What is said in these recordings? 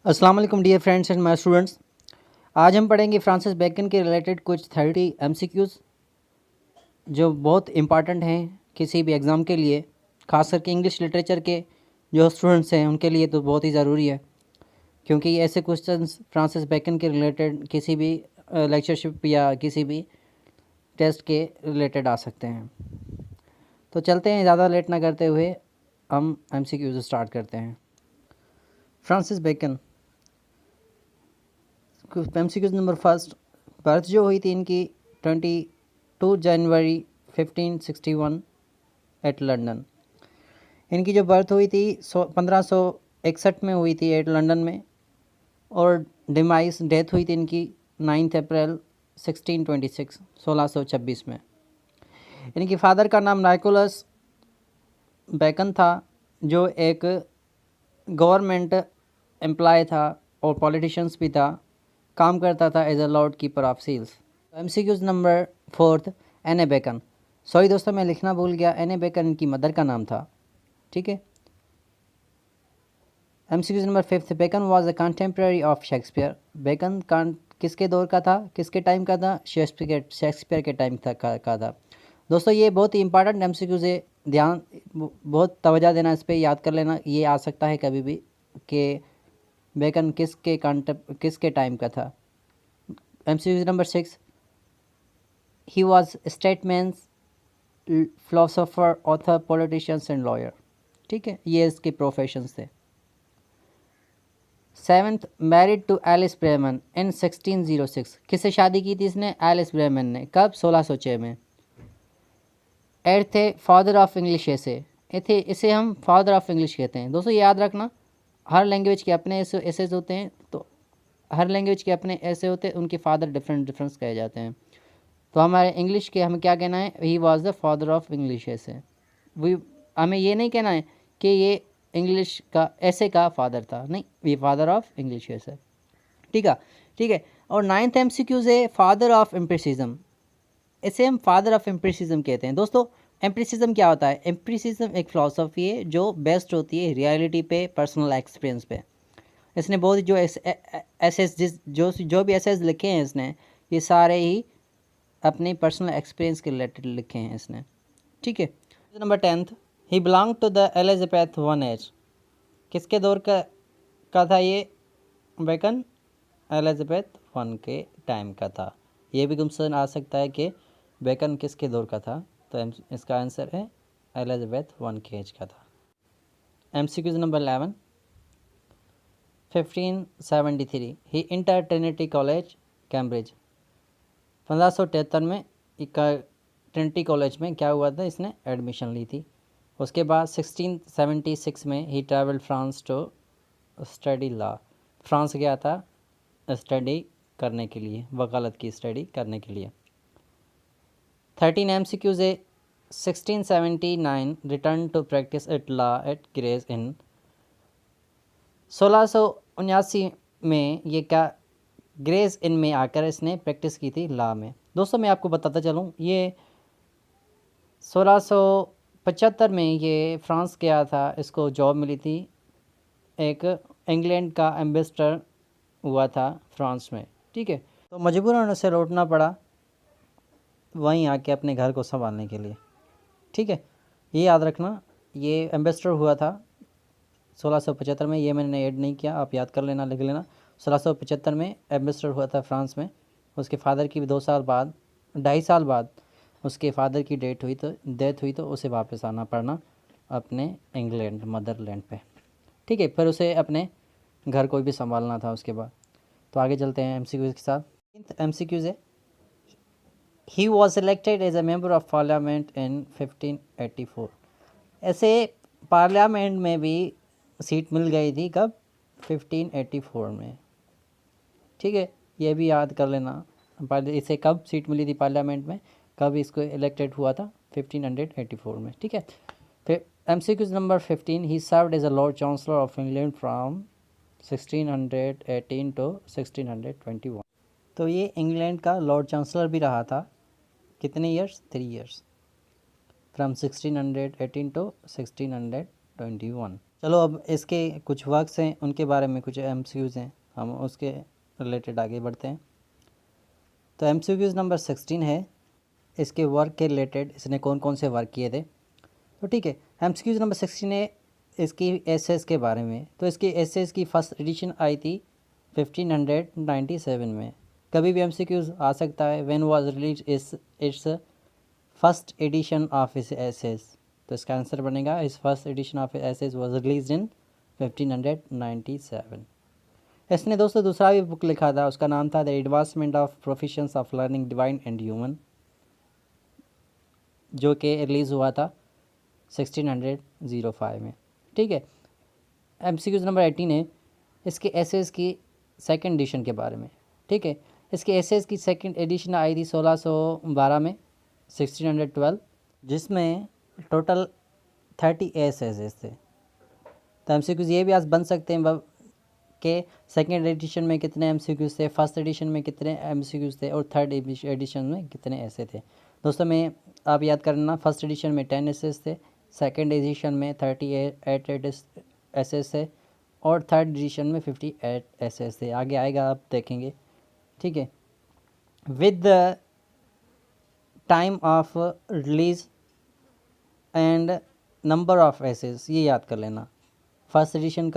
अस्सलाम वालेकुम dear friends and my students. आज हम पढ़ेंगे फ्रांसिस बेकन के रिलेटेड कुछ 30 एमसीक्यूज़ जो बहुत इंपॉर्टेंट हैं किसी भी एग्ज़ाम के लिए, ख़ास करके इंग्लिश लिटरेचर के जो स्टूडेंट्स हैं उनके लिए तो बहुत ही ज़रूरी है, क्योंकि ऐसे क्वेश्चंस फ्रांसिस बेकन के रिलेटेड किसी भी लेक्चरशिप या किसी भी टेस्ट के रिलेटेड आ सकते हैं। तो चलते हैं, ज़्यादा लेट ना करते हुए हम एमसीक्यूज़ स्टार्ट करते हैं। Francis Bacon, MCQs number first, birth जो हुई थी इनकी 22 जनवरी 1561 एट लंदन। इनकी जो बर्थ हुई थी 1561 में हुई थी एट लंदन में, और डिमाइस डेथ हुई थी इनकी 9 अप्रैल 1626 में। इनके फादर का नाम नाइकोलस बेकन था, जो एक गवर्नमेंट एम्प्लॉय था और पॉलिटिशियंस भी था, काम करता था as a lord keeper of seals. MCQs number fourth, Anne Bacon. Sorry दोस्तों, मैं लिखना भूल गया, एने बेकन इनकी मदर का नाम था, ठीक है। MCQs number fifth, Bacon was a contemporary of Shakespeare. Bacon किसके दौर का था, किसके टाइम का था? शेक्सपियर के टाइम का था। दोस्तों ये बहुत ही इंपॉर्टेंट एमसीक्यूज है, ध्यान बहुत तवज्जो देना इस पर, याद कर लेना। ये आ सकता है कभी भी कि बेकन किसके टाइम का था। MCQs number six, he was statesman, philosopher, author, politicians and lawyer, ठीक है, ये इसके प्रोफेशंस थे। Seventh, married to Alice Barnham in 1606। किससे शादी की थी इसने? एलिस ब्रेमन ने। कब? 1606 में। एट्थ थे फादर ऑफ इंग्लिश इसे हम फादर ऑफ इंग्लिश कहते हैं। दोस्तों याद रखना, हर लैंग्वेज के अपने ऐसे होते हैं, तो हर लैंग्वेज के अपने ऐसे होते हैं, उनके फादर डिफरेंट कहे जाते हैं। तो हमारे इंग्लिश के हमें क्या कहना है? He was the father of English वो हमें ये नहीं कहना है कि ये इंग्लिश का ऐसे का फादर था, नहीं, ये फादर ऑफ इंग्लिश ठीक है, ठीक है। और नाइन्थ एमसीक्यूज है फादर ऑफ एम्पिरिसिज्म। इसे हम फादर ऑफ एम्पिरिसिज्म कहते हैं। दोस्तों एम्पिरिसिज्म क्या होता है? एम्पिरिसिज्म एक फ़िलासफ़ी है जो बेस्ड होती है रियलिटी पे, पर्सनल एक्सपीरियंस पे। इसने बहुत जो जो भी एसेस लिखे हैं इसने, ये सारे ही अपने पर्सनल एक्सपीरियंस के रिलेटेड लिखे हैं इसने, ठीक है। Number tenth, he belong to the Elizabeth one age. किसके दौर का था ये बेकन? एलिजाबेथ वन के टाइम का था। ये भी क्वेश्चन आ सकता है कि बेकन किसके दौर का था, तो इसका आंसर है एलिजाबेथ वन के एज का था। एमसीक्यूज नंबर 11, 1573 ही इंटर ट्रिनिटी कॉलेज कैम्ब्रिज। 1573 में ट्रिनिटी कॉलेज में क्या हुआ था? इसने एडमिशन ली थी। उसके बाद 1676 में he travel France to study law. France गया था स्टडी करने के लिए, वकालत की स्टडी करने के लिए। 13 एमसीक्यूज है 1679 return to practice at law at Gray's Inn. 1679 में ये क्या ग्रेस इन में आकर इसने प्रैक्टिस की थी लॉ में। दोस्तों मैं आपको बताता चलूँ, ये 1675 में ये फ्रांस गया था, इसको जॉब मिली थी, एक इंग्लैंड का एम्बेसडर हुआ था फ्रांस में, ठीक है। तो मजबूरन उसे लौटना पड़ा वहीं आके अपने घर को संभालने के लिए, ठीक है। ये याद रखना, ये एम्बेसडर हुआ था 1675 में, ये मैंने ऐड नहीं किया, आप याद कर लेना, लिख लेना। 1675 में एम्बेसडर हुआ था फ्रांस में। उसके फादर की भी 2.5 साल बाद उसके फादर की डेथ हुई तो उसे वापस आना पड़ना अपने इंग्लैंड मदरलैंड पे, ठीक है। फिर उसे अपने घर को भी संभालना था उसके बाद। तो आगे चलते हैं एमसीक्यूज़ के साथ। एमसीक्यूज़ है he was elected as a member of parliament in 1584। ऐसे पार्लियामेंट में भी सीट मिल गई थी, कब? 1584 में, ठीक है। ये भी याद कर लेना, इसे कब सीट मिली थी पार्लियामेंट में, कब इसको इलेक्टेड हुआ था? 1584 में, ठीक है। फिर MCQs number 15, he served as a lord chancellor of England from 1618 to 1621। तो ये इंग्लैंड का लॉर्ड चांसलर भी रहा था, कितने ईयर्स? 3 years, from 1618 to 1621। चलो अब इसके कुछ वर्क्स हैं, उनके बारे में कुछ एमसीक्यूज़ हैं, हम उसके रिलेटेड आगे बढ़ते हैं। तो एमसीक्यूज़ नंबर 16 है, इसके वर्क के रिलेटेड इसने कौन कौन से वर्क किए थे। तो ठीक है, एमसीक्यूज़ नंबर 16 है इसकी एसेस के बारे में। तो इसकी एसेस की फर्स्ट एडिशन आई थी 1597 में। कभी भी एमसीक्यूज़ आ सकता है। When was release its first edition of his essays. तो इसका आंसर बनेगा his first edition of essays was release in 1597। इसने दोस्तों दूसरा भी बुक लिखा था, उसका नाम था the advancement of professions of learning divine and human, जो कि रिलीज़ हुआ था 1605 में। ठीक है, एमसीक्यूज़ नंबर 18 है इसके एसेस की सेकंड एडिशन के बारे में। ठीक है, इसके एसेस की सेकंड एडिशन आई थी 1612 में 1612, जिसमें टोटल 30 एसेस थे। तो एमसीक्यूज़ ये भी आज बन सकते हैं कि सेकंड एडिशन में कितने एमसीक्यूज़ थे, फर्स्ट एडिशन में कितने एमसीक्यूज़ थे और थर्ड एडिशन में कितने ऐसे थे। दोस्तों में आप याद करना, फर्स्ट एडिशन में 10 एसेस थे, सेकंड एडिशन में 38 एसेस थे और थर्ड एडिशन में 58 एसेस थे। आगे आएगा, आप देखेंगे। ठीक है, with the time of release and number of essays, ये याद कर लेना। फर्स्ट एडिशन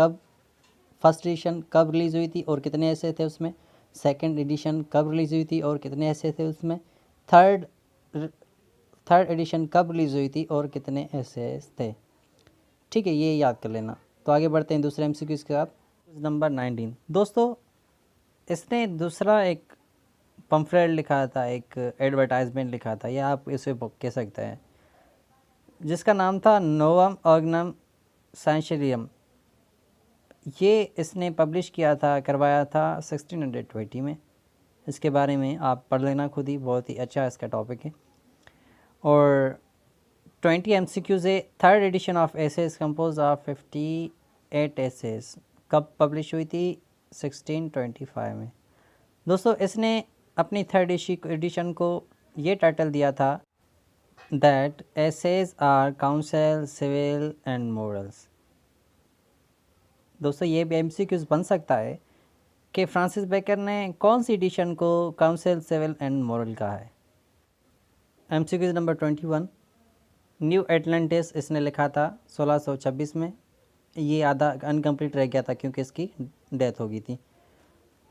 कब रिलीज़ हुई थी और कितने ऐसे थे उसमें। सेकंड एडिशन कब रिलीज़ हुई थी और कितने ऐसे थे उसमें। थर्ड एडिशन कब रिलीज़ हुई थी और कितने ऐसे थे। ठीक है, ये याद कर लेना। तो आगे बढ़ते हैं दूसरे एमसीक्यू के साथ। नंबर 19 दोस्तों, इसने दूसरा एक पम्फलेट लिखा था, एक एडवर्टाइजमेंट लिखा था, या आप इसे कह सकते हैं, जिसका नाम था नोवम ऑर्गनम सैंचुरियम। ये इसने पब्लिश करवाया था 1620 में। इसके बारे में आप पढ़ लेना खुद ही, बहुत ही अच्छा इसका टॉपिक है। और 20 एमसीक्यूज़ है। Third edition of essays compose of 58 essays. कब पब्लिश हुई थी? 1625 में। दोस्तों, इसने अपनी थर्ड एडिशन को ये टाइटल दिया था that essays are counsel civil and morals. दोस्तों, ये भी एमसीक्यूज़ बन सकता है कि फ्रांसिस बेकर ने कौन सी एडिशन को काउंसिल सिविल एंड मोरल कहा है। एमसीक्यूज़ नंबर 21, न्यू एटलांटिस इसने लिखा था 1626 में। ये आधा अनकम्प्लीट रह गया था क्योंकि इसकी डेथ हो गई थी।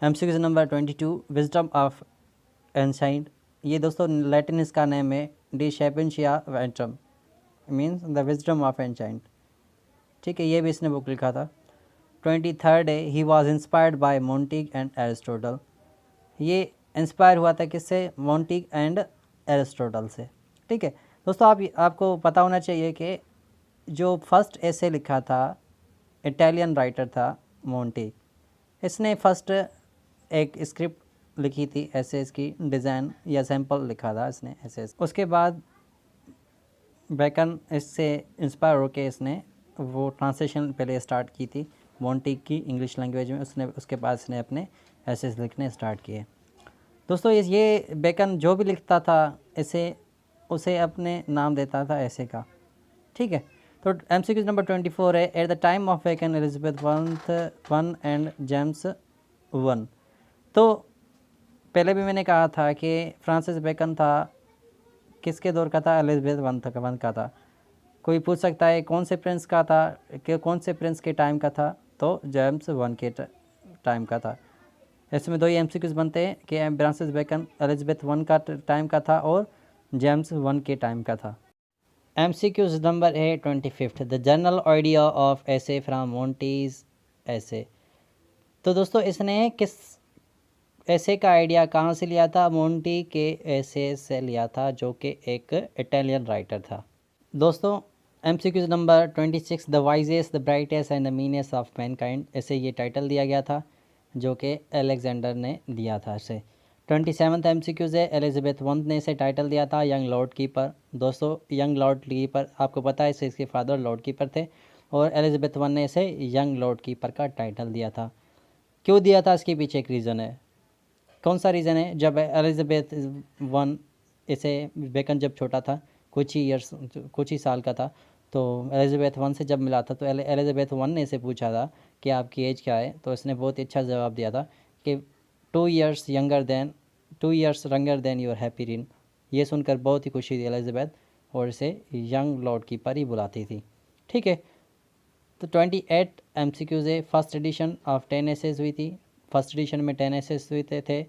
MCQs number 22, wisdom of ancient. ये दोस्तों लैटिन इसका नेम है De Sapientia Veterum, means the wisdom of ancient. ठीक है, ये भी इसने बुक लिखा था। 23rd है, he was inspired by Montaigne and Aristotle. ये इंस्पायर हुआ था किससे? मोंटिग एंड एरिस्टोटल से। ठीक है दोस्तों, आपको पता होना चाहिए कि जो फर्स्ट ऐसे लिखा था इटालियन राइटर था मोंटिग। इसने फर्स्ट एक स्क्रिप्ट लिखी थी ऐसे, इसकी डिज़ाइन या सैम्पल लिखा था इसने ऐसे। उसके बाद बेकन इससे इंस्पायर होकर इसने वो ट्रांसलेशन पहले स्टार्ट की थी मोंटिग की इंग्लिश लैंग्वेज में। उसके बाद इसने अपने ऐसे लिखने स्टार्ट किए। दोस्तों, ये बेकन जो भी लिखता था उसे अपने नाम देता था ऐसे का। ठीक है, तो एमसीक्यूज़ नंबर 24 है, at the time of Bacon Elizabeth one and James one. तो पहले भी मैंने कहा था कि फ्रांसिस बेकन था किसके दौर का था? एलिजाबेथ वन का था। कोई पूछ सकता है कौन से प्रिंस का था, कि कौन से प्रिंस के टाइम का था? तो जेम्स वन के टाइम का था। इसमें दो ही एमसीक्यूज़ बनते हैं कि फ्रांसिस बेकन एलिजाबेथ वन का टाइम का था और जेम्स वन के टाइम का था। एमसीक्यूज़ नंबर है 25, द जनरल आइडिया ऑफ ऐसे फ्रॉम मोंटीज ऐसे। तो दोस्तों, इसने किस ऐसे का आइडिया कहाँ से लिया था? मोंटी के ऐसे से लिया था, जो कि एक इटालियन राइटर था। दोस्तों, MCQs number 26, the wisest the brightest and the meanest of Mankind. ऐसे ये टाइटल दिया गया था, जो कि अलेक्जेंडर ने दिया था इसे। 27th एमसीक्यूज़ है, एलिजाबेथ वन ने इसे टाइटल दिया था यंग लॉर्ड कीपर। दोस्तों, यंग लॉर्ड कीपर आपको पता है इसके फादर लॉर्ड कीपर थे, और एलिजाबेथ वन ने इसे यंग लॉर्ड कीपर का टाइटल दिया था। क्यों दिया था? इसके पीछे एक रीज़न है। कौन सा रीज़न है? जब एलिजाबेथ वन बेकन जब छोटा था, कुछ ही साल का था, तो एलिज़ाबेथ वन से जब मिला था तो एलिज़ाबेथ वन ने इसे पूछा था कि आपकी एज क्या है, तो इसने बहुत ही अच्छा जवाब दिया था कि 2 years younger than your happy reign. ये सुनकर बहुत ही खुशी थी एलिज़ाबेथ और इसे यंग लॉर्ड की परी बुलाती थी। ठीक है, तो 28 MCQ से फर्स्ट एडिशन ऑफ 10 एसेज हुई थी। फर्स्ट एडिशन में 10 एसेज हुए थे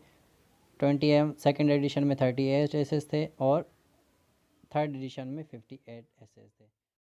20 सेकेंड एडिशन में 38 एसेज थे और थर्ड एडिशन में 58 एसेज थे।